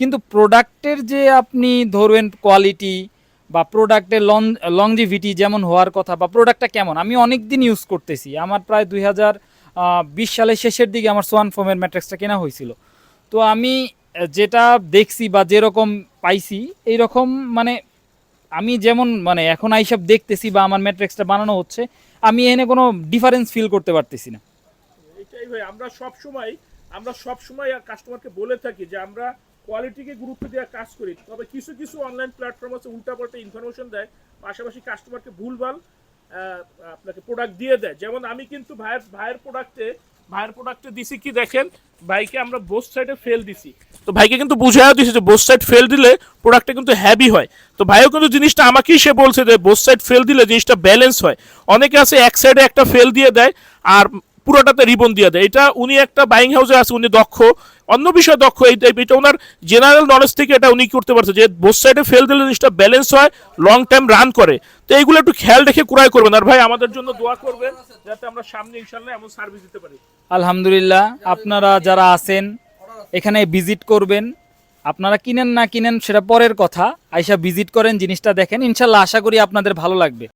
কিন্তু প্রোডাক্টের যে আপনি ধরবেন কোয়ালিটি বা প্রোডাক্টের লংজিভিটি যেমন হওয়ার কথা বা প্রোডাক্টটা কেমন, আমি অনেক দিন ইউজ করতেছি। আমার প্রায় 2020 সালের শেষের দিকে আমার সোয়ান ফোমের ম্যাট্রেক্সটা কেনা হয়েছিল। তো আমি যেটা দেখছি বা যেরকম পাইছি এইরকম, মানে আমি যেমন মানে এখন এইসব দেখতেছি বা আমার ম্যাট্রিক্সটা বানানো হচ্ছে, আমি এনে কোনো ডিফারেন্স ফিল করতে পারতেছি না। এটাই ভাই, আমরা সব সময় কাস্টমারকে বলে থাকি যে আমরা কোয়ালিটিকে গুরুত্ব দেওয়া কাজ করি। তবে কিছু কিছু অনলাইন প্ল্যাটফর্ম আছে উল্টাপাল্টা ইনফরমেশন দেয়, পাশাপাশি কাস্টমারকে ভুলভাল আপনাকে প্রোডাক্ট দিয়ে দেয়। যেমন আমি কিন্তু ভাইয়ের প্রোডাক্টে দিছি কি দেখেন, ভাইকে আমরা বোথ সাইডে ফেল দিছি। তো ভাইকে কিন্তু বুঝাইও দিছি যে বোথ সাইড ফেল দিলে প্রোডাক্টটা কিন্তু হ্যাভি হয়। তো ভাইও কিন্তু জিনিসটা আমাকেই সে বলছে যে বোথ সাইড ফেল দিলে জিনিসটা ব্যালেন্স হয়। অনেকে আছে এক সাইডে একটা ফেল দিয়ে দেয় আর পুরোটাতে রিবন দিয়ে দেয়। এটা উনি একটা বাইং হাউসে আছে, উনি দক্ষ, অন্য বিষয়ে দক্ষ, এটা ওনার জেনারেল নলেজ থেকে এটা উনি করতে পারছে যে বোথ সাইডে ফেল দিলে জিনিসটা ব্যালেন্স হয়, লং টাইম রান করে। তো এইগুলো একটু খেয়াল রেখে ক্রয় করবেন। আর ভাই আমাদের জন্য দোয়া করবেন যাতে আমরা সামনে ইনশাল্লাহ এমন সার্ভিস দিতে পারি। আলহামদুলিল্লাহ, আপনারা যারা আছেন এখানে ভিজিট করবেন। আপনারা কিনেন না কিনেন সেটা পরের কথা, আইসা ভিজিট করেন, জিনিসটা দেখেন, ইনশাল্লাহ আশা করি আপনাদের ভালো লাগবে।